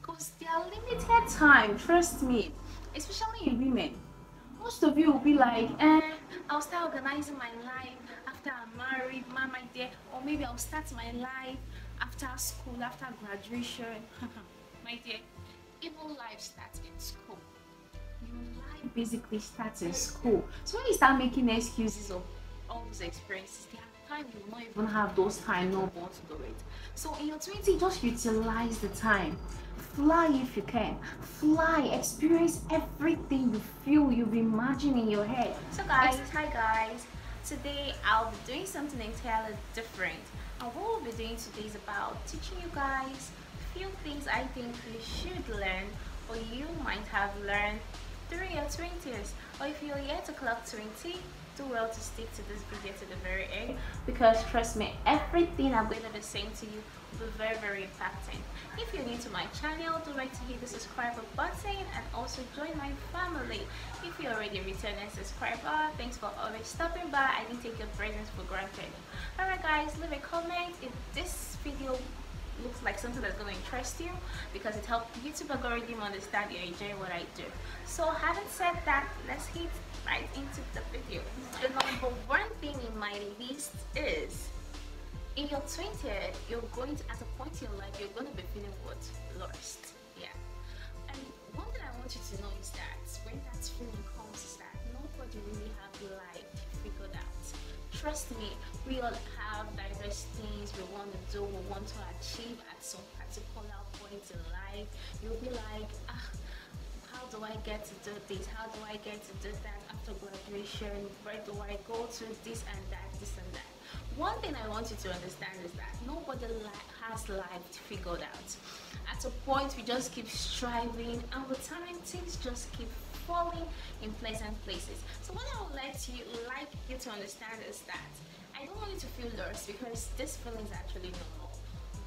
because they are limited time, trust me, especially in women. Most of you will be like, I'll start organizing my life after I'm married, my dear, or maybe I'll start my life after school, after graduation. My dear, even life starts in school. Your life basically starts in school. So when you start making excuses of all those experiences, there are times you will not even have those time no more to do it. So in your 20s, just utilize the time. Fly if you can. Fly, experience everything you feel, you've imagined in your head. So guys, hi guys. Today I'll be doing something entirely different. And what we'll be doing today is about teaching you guys few things I think you should learn or you might have learned through your 20s, or if you're yet to clock 20, do well to stick to this video to the very end, because trust me, everything I'm going to be saying to you will be very impacting. If you're new to my channel, do like to hit the subscribe button and also join my family. If you're already a returning subscriber, thanks for always stopping by. I didn't take your presence for granted. Alright guys, leave a comment if this video looks like something that's going to interest you, because it helps YouTube algorithm understand you're enjoying what I do. So having said that, let's hit right into the video. The number one thing in my list is, in your 20th, you're going to, at a point in your life, you're going to be feeling what? Lost. Yeah. And one thing I want you to know is that when that feeling comes, is that nobody really have life figured out. Trust me, we all have diverse things we want to do, we want to achieve at some particular point in life. You'll be like, how do I get to do this? How do I get to do that after graduation? Where do I go to? This and that, this and that. One thing I want you to understand is that nobody has life figured out. At a point, we just keep striving, and with time, things just keep falling in pleasant places. So what I would like you to understand is that I don't want you to feel lost, because this feeling is actually normal.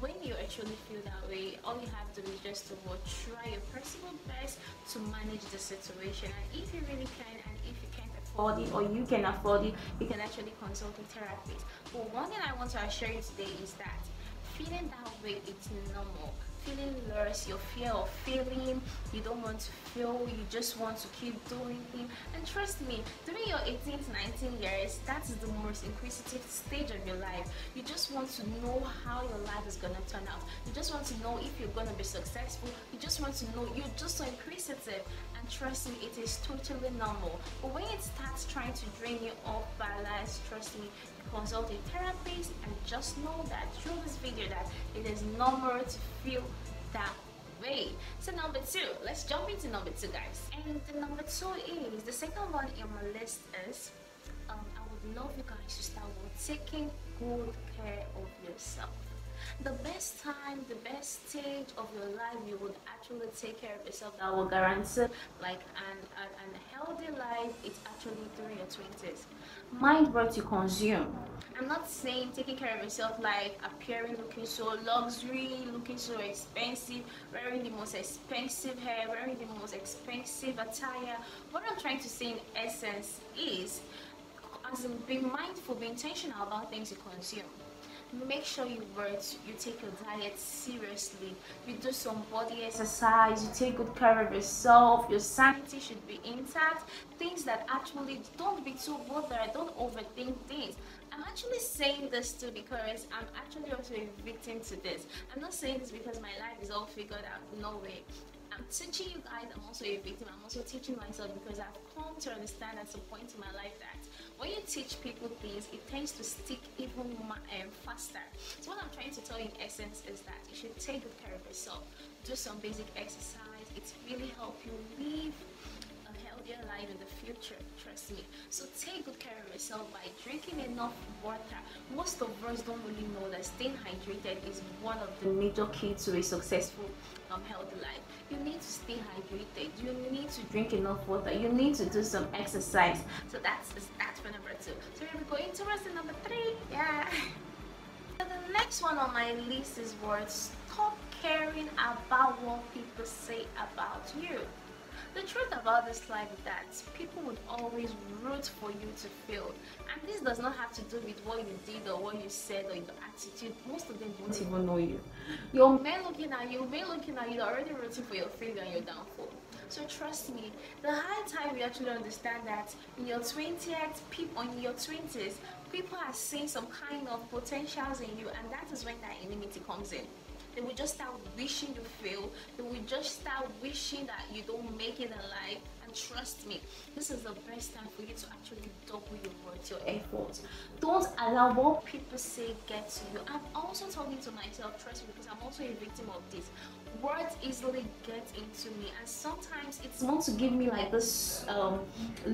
When you actually feel that way, all you have to do is just to try your personal best to manage the situation. And if you really can, and if you can't afford it, or you can afford it, you can actually consult a therapist. But one thing I want to assure you today is that feeling that way, it's normal. Feeling lost, your fear of failing, you don't want to fail, you just want to keep doing things. And trust me, during your 18th, 19 years, that is the most inquisitive stage of your life. You just want to know how your life is gonna turn out. You just want to know if you're gonna be successful. You just want to know, you're just so inquisitive. And trust me, it is totally normal. But when it starts trying to drain you off balance, trust me, consult a therapist, and just know that through this video that it is normal to feel that way. So number two, let's jump into number two, guys. And the number two is, the second one in my list is, I would love you guys to start with taking good care of yourself. The best time, the best stage of your life you would actually take care of yourself, that will guarantee like an healthy life, it's actually through your 20s. Mind what you consume. I'm not saying taking care of yourself like appearing looking so luxury, looking so expensive, wearing the most expensive hair, wearing the most expensive attire. What I'm trying to say in essence is, as in, be mindful, be intentional about things you consume. Make sure you take your diet seriously, you do some body exercise, you take good care of yourself, your sanity should be intact. Things that actually, don't be too bothered, don't overthink things. I'm actually saying this too because I'm actually also a victim to this. I'm not saying this because my life is all figured out, no way. I'm teaching you guys, I'm also a victim. I'm also teaching myself, because I've come to understand at some point in my life that when you teach people things, it tends to stick even faster. So what I'm trying to tell you in essence is that you should take good care of yourself. Do some basic exercise. It's really help you live a healthier life in the future, trust me. So take good care of yourself by drinking enough water. Most of us don't really know that staying hydrated is one of the major keys to a successful healthy life. You need to stay hydrated, you need to drink enough water, you need to do some exercise. So that's for number two. So we're going towards the number three. Yeah. So the next one on my list is what? Stop caring about what people say about you. The truth about this life is that people would always root for you to fail. And this does not have to do with what you did or what you said or your attitude. Most of them won't even know you. Your men looking at you, they're already rooting for your failure and your downfall. So trust me, the high time you actually understand that in your 20's, people are seeing some kind of potentials in you, and that is when that enmity comes in. They will just start wishing you fail. They will just start wishing that you don't make it in life. And trust me, this is the best time for you to actually double your words, your efforts. Don't allow what people say get to you. I'm also talking to myself, trust me, because I'm also a victim of this. Words easily get into me, and sometimes it's meant to give me like this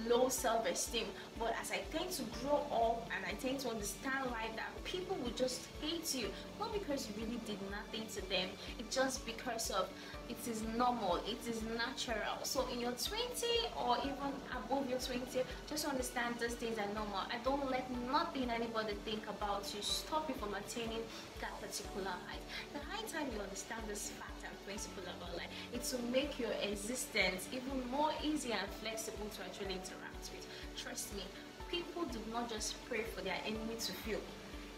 low self-esteem. But as I tend to grow up and I tend to understand life, that people will just hate you, not because you really did nothing to them, it's just because of it is normal, it is natural. So in your 20 or even above your 20, just understand these things are normal, and don't let nothing anybody think about you stop you from attaining that particular height. The high time you understand this fact and principle about life, it will make your existence even more easy and flexible to actually interact with. Trust me, people do not just pray for their enemy to fail.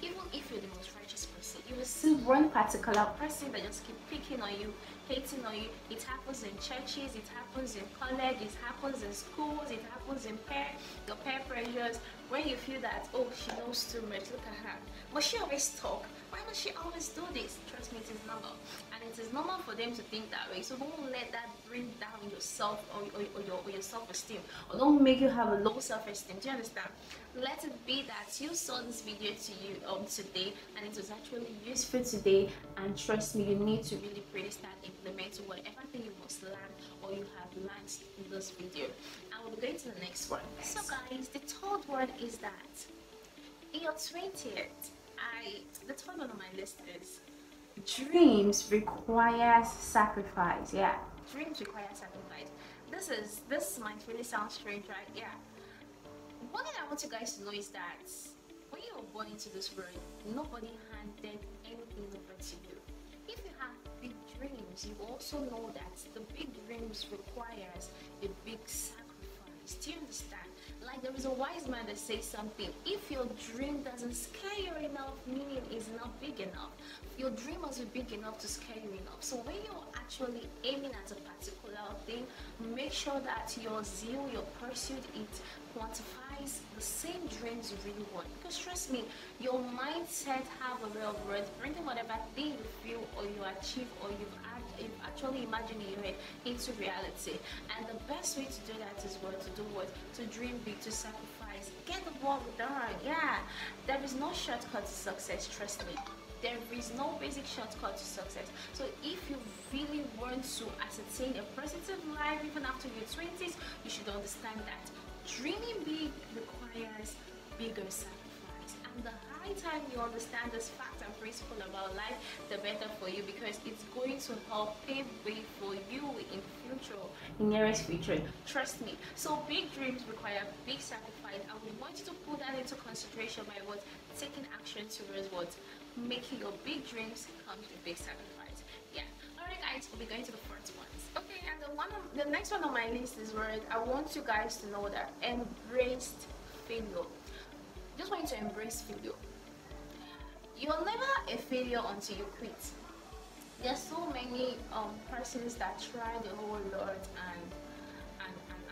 Even if you're the most righteous person, you will see one particular person that just keep picking on you, hating on you. It happens in churches, it happens in college, it happens in schools, it happens in your peer pressures. When you feel that, oh, she knows too much, look at her. Must she always talk? Why must she always do this? Trust me, it is normal. And it is normal for them to think that way. So don't let that bring down yourself or your self-esteem, or don't make you have a low self-esteem. Do you understand? Let it be that you saw this video to you today and it was actually useful today, and trust me, you need to really start implementing whatever thing you must learn or you have learned in this video. And we'll go to the next one. So guys, the third one is that in your 20th, the third one on my list is dreams requires sacrifice. Yeah, dreams require sacrifice. This might really sound strange, right? Yeah. One thing I want you guys to know is that when you were born into this world, nobody handed anything over to you. If you have big dreams, you also know that the big dreams requires a big sacrifice. Do you understand? Like there is a wise man that says something: if your dream doesn't scare you enough, meaning it's not big enough. Your dream must be big enough to scare you enough. So when you're actually aiming at a particular thing, make sure that your zeal, your pursuit, it quantifies the same dreams you really want. Because trust me, your mindset have a way of words, bringing whatever thing you feel or you achieve or you've actually imagined in your head into reality. And the best way to do that is what? To dream big, to sacrifice, get the work done. Yeah, there is no shortcut to success, trust me. There is no basic shortcut to success. So if you really want to ascertain a positive life even after your 20s, you should understand that dreaming big requires bigger sacrifice. And the high time you understand this fact and principle about life, the better for you, because it's going to help pave way for you in nearest future. Trust me. So big dreams require big sacrifice, and we want you to put that into consideration by what? Taking action towards what? Making your big dreams come with big sacrifice. Yeah. Alright guys, we'll be going to the fourth ones. Okay, and the next one on my list is where I want you guys to know that embrace failure. Just want you to embrace failure. You're never a failure until you quit. There's so many persons that try the whole lot and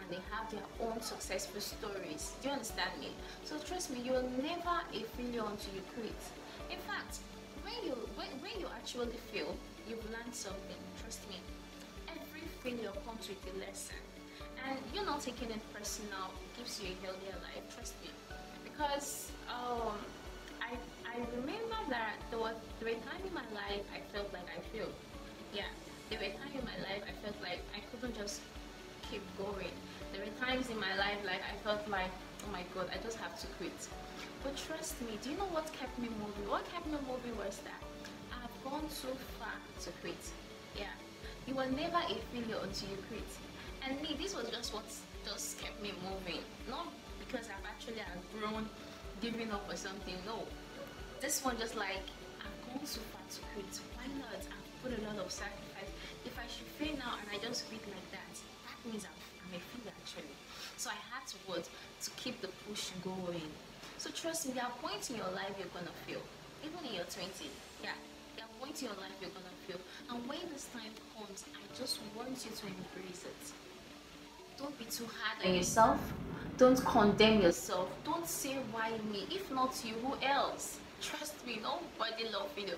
they have their own successful stories. Do you understand me? So trust me, you're never a failure until you quit. In fact, when you actually fail, you've learned something. Trust me, every failure comes with a lesson, and you're not taking it personal. It gives you a healthier life. Trust me, because I remember that there were times in my life I felt like I failed. Yeah, there were times in my life I felt like I couldn't just keep going. There were times in my life like I felt like, oh my god, I just have to quit. But trust me, do you know what kept me moving? What kept me moving was that I've gone so far to quit. Yeah, you were never a failure until you quit. And me, this was just what just kept me moving. Not because I've actually grown, giving up or something. No, this one just like, I've gone so far to quit. Why not? I've put a lot of sacrifice. If I should fail now and I just quit like that, that means I'm a failure actually. So I had to what? To keep the push going. So trust me, there are points in your life you're gonna fail. Even in your 20s. Yeah. There are points in your life you're gonna fail. And when this time comes, I just want you to embrace it. Don't be too hard on yourself. Don't condemn yourself. Don't say why me. If not you, who else? Trust me, nobody love you.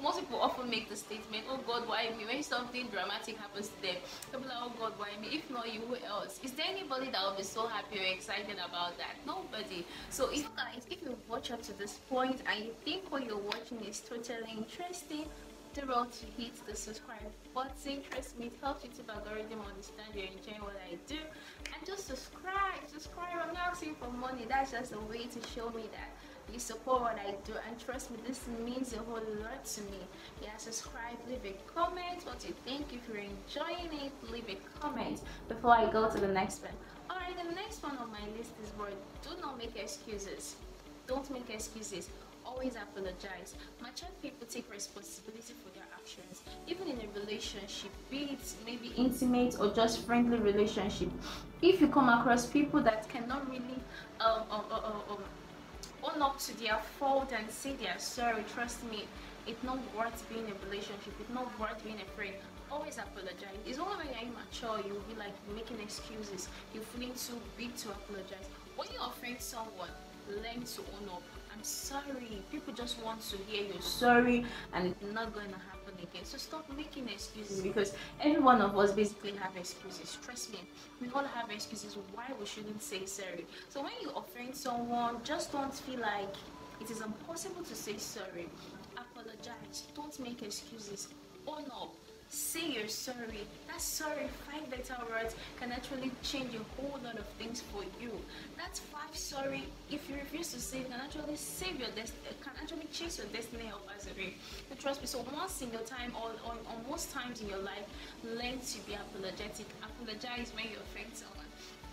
Most people often make the statement, oh God, why me? When something dramatic happens to them, they'll be like, oh God, why me? If not you, who else? Is there anybody that will be so happy or excited about that? Nobody. So if guys, if you watch up to this point and you think what you're watching is totally interesting, the road to hit the subscribe button. Trust me, it helps YouTube algorithm understand you're enjoying what I do. And just subscribe. I'm not asking for money. That's just a way to show me that you support what I do. And trust me, this means a whole lot to me. Yeah, subscribe, leave a comment what you think. If you're enjoying it, leave a comment before I go to the next one. Alright, the next one on my list is word. Do not make excuses. Don't make excuses. Always apologize. Mature people take responsibility for their actions, even in a relationship, be it maybe intimate or just friendly relationship. If you come across people that cannot really own up to their fault and say they are sorry, trust me, it's not worth being in a relationship. It's not worth being a friend. Always apologize. It's only when you're immature you'll be like making excuses. You're feeling too big to apologize. When you offend someone, learn to own up. I'm sorry. People just want to hear you're sorry and it's not going to happen again. So stop making excuses, because every one of us basically have excuses. Trust me, we all have excuses why we shouldn't say sorry. So when you offend someone, just don't feel like it is impossible to say sorry. Apologize. Don't make excuses. Own up. Say you're sorry. That sorry, 5 better words can actually change a whole lot of things for you. That's 5 sorry. If you refuse to say it, can actually save your destiny, can actually change your destiny of as a way. So trust me. So once in your time, or most times in your life, learn to be apologetic. Apologize when you offend someone.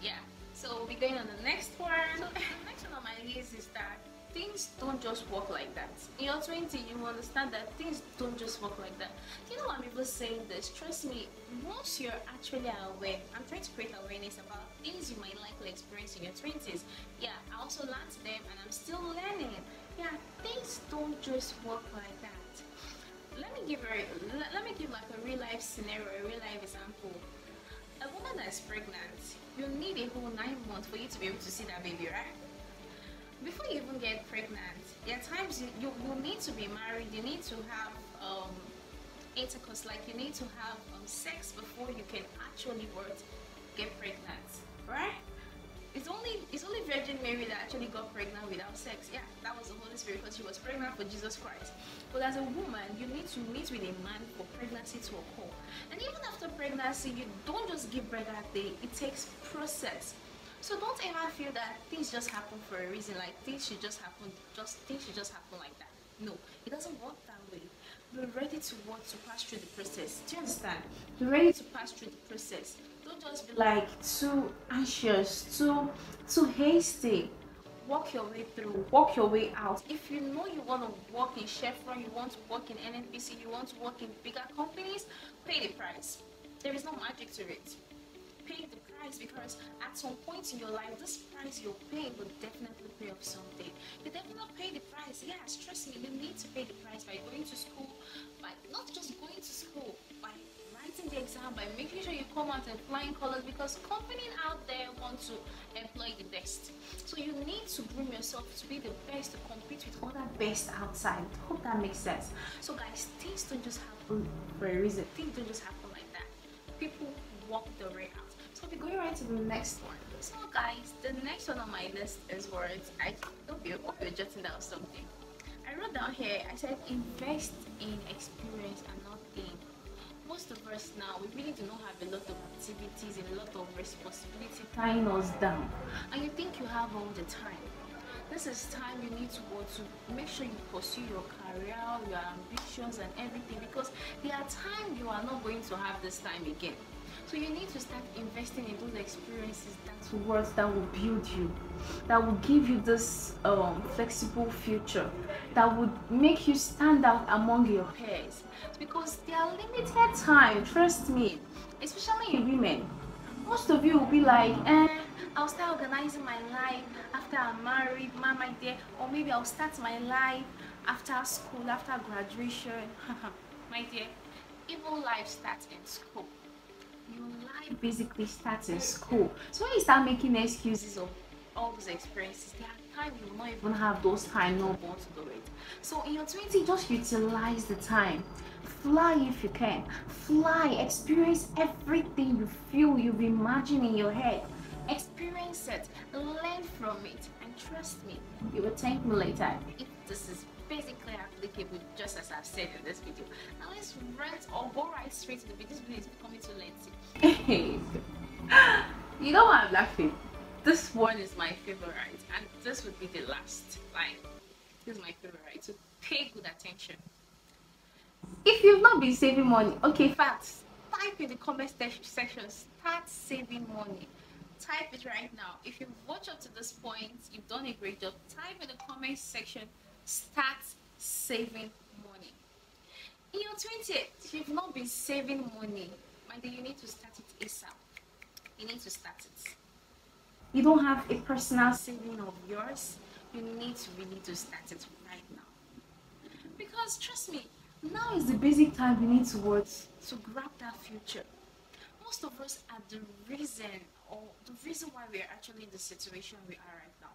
Yeah. So we're going on the next one. So the next one on my list is that things don't just work like that. In your 20s, you understand that things don't just work like that. Do you know why I'm even saying this? Trust me, once you're actually aware, I'm trying to create awareness about things you might likely experience in your 20s. Yeah, I also learned them and I'm still learning. Yeah, things don't just work like that. Let me give like a real life scenario, a real life example. A woman that's pregnant, you need a whole 9 months for you to be able to see that baby, right? Before you even get pregnant, there are times you need to be married, you need to have intercourse, like you need to have sex before you can actually get pregnant, right? It's only Virgin Mary that actually got pregnant without sex. Yeah, that was the Holy Spirit, because she was pregnant for Jesus Christ. But as a woman, you need to meet with a man for pregnancy to occur. And even after pregnancy, you don't just give birth that day. It takes process. So don't ever feel that things just happen for a reason, like things should just happen like that. No, it doesn't work that way. Be ready to pass through the process. Do you understand? Be ready to pass through the process. Don't just be like too anxious, too hasty. Walk your way through, walk your way out. If you know you want to work in Chevron, you want to work in NNPC, you want to work in bigger companies, pay the price. There is no magic to it. Pay the price, because at some point in your life, this price you're paying will definitely pay off someday. You definitely pay the price. Yes, trust me, you need to pay the price by going to school, by not just going to school, by writing the exam, by making sure you come out in flying colors, because companies out there want to employ the best. So you need to groom yourself to be the best, to compete with other best outside. Hope that makes sense. So guys, things don't just happen for a reason. Things don't just happen like that. People walk the way out. So we're going right to the next one. So guys, the next one on my list is words. I hope you're jotting down something. I wrote down here, I said invest in experience and not gain. Most of us now, we really do not have a lot of activities and a lot of responsibility tying us down. And you think you have all the time. This is time you need to go to make sure you pursue your career, your ambitions and everything, because there are times you are not going to have this time again. So you need to start investing in those experiences, that will build you, that will give you this flexible future, that would make you stand out among your peers. Because there are limited time, trust me, especially in women. Most of you will be like, I'll start organizing my life after I'm married, my dear, or maybe I'll start my life after school, after graduation. My dear, even life starts in school. Your life basically starts in school. So when you start making excuses of all those experiences, there are times you will not even have those time no more to do it. So in your 20s, just utilize the time. Fly if you can. Fly, experience everything you feel, you've imagined in your head. Experience it, learn from it, and trust me, you will thank me later if this is basically applicable just as I've said in this video. Now let's rant or go right straight to the video. This video is becoming too lengthy. You know why I'm laughing? This one is my favorite, and this would be the last. Like, this is my favorite, so pay good attention. If you've not been saving money, okay, facts, type in the comment section, start saving money. Type it right now. If you've watched up to this point, you've done a great job. Type in the comment section, start saving money. In your 20th, if you've not been saving money, my dear, you need to start it ASAP. You need to start it. You don't have a personal saving of yours, you need to really to start it right now. Because trust me, now is the basic time we need to work to grab that future. Most of us are the reason why we are actually in the situation we are right now.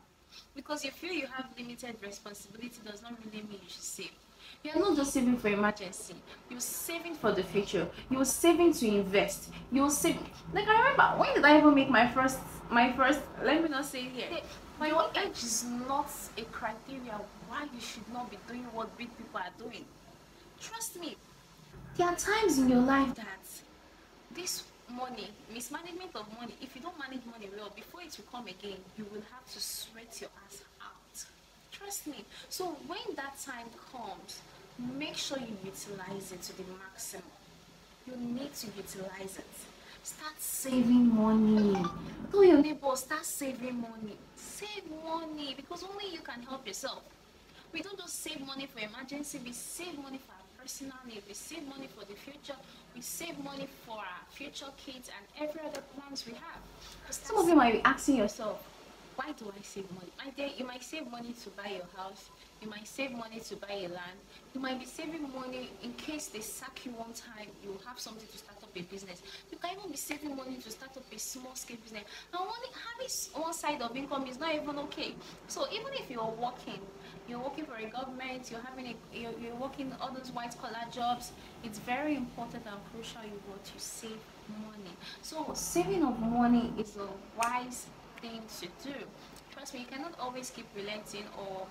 Because you feel you have limited responsibility does not really mean you should save. You're not just saving for emergency, you're saving for the future, you're saving to invest, you're saving. Like, I remember, when did I even make my first, let me not say it here. Your age is not a criteria why you should not be doing what big people are doing. Trust me, there are times in your life that this money, mismanagement of money, if you don't manage money well, before it will come again, you will have to sweat your ass out. Trust me. So when that time comes, make sure you utilize it to the maximum. You need to utilize it. Start saving money. Tell your neighbor, start saving money. Save money, because only you can help yourself. We don't just save money for emergency, we save money for our personal need, we save money for the future, we save money for our future kids and every other plans we have. Some of you might be asking yourself, why do I save money? My dear, you might save money to buy your house, you might save money to buy a land, you might be saving money in case they sack you one time, you have something to start up a business. You can even be saving money to start up a small scale business. And only having one side of income is not even okay. So even if you're working for a government, you're working all those white collar jobs, it's very important and crucial you want to save money. So saving of money is a wise thing to do. Trust me, you cannot always keep relenting or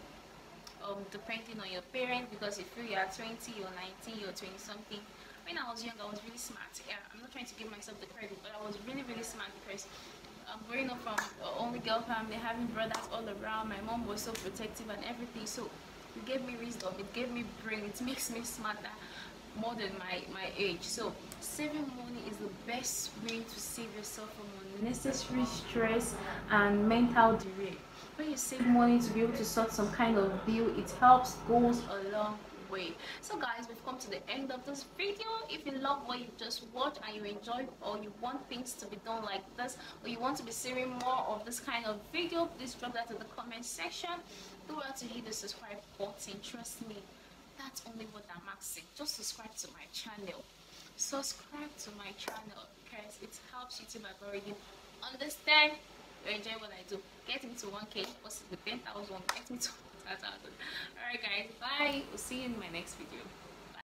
depending on your parents, because if you are 20, you're 19, you're 20 something. When I was young, I was really smart. Yeah, I'm not trying to give myself the credit, but I was really smart because growing up from only girl family, having brothers all around, my mom was so protective and everything. So it gave me wisdom, it gave me brain, it makes me smarter more than my age. So saving money is the best way to save yourself from unnecessary stress and mental derail. When you save money to be able to sort some kind of bill, it helps, goes a long way. So guys, we've come to the end of this video. If you love what you just watched and you enjoyed, or you want things to be done like this, or you want to be seeing more of this kind of video, please drop that in the comment section. Don't forget to hit the subscribe button. Trust me, that's only what I'm asking. Just subscribe to my channel. Subscribe to my channel because it helps YouTube algorithm understand you enjoy what I do. Get me to 1K, what's the 10,000, get me to 1,000. Alright guys, bye. We'll see you in my next video.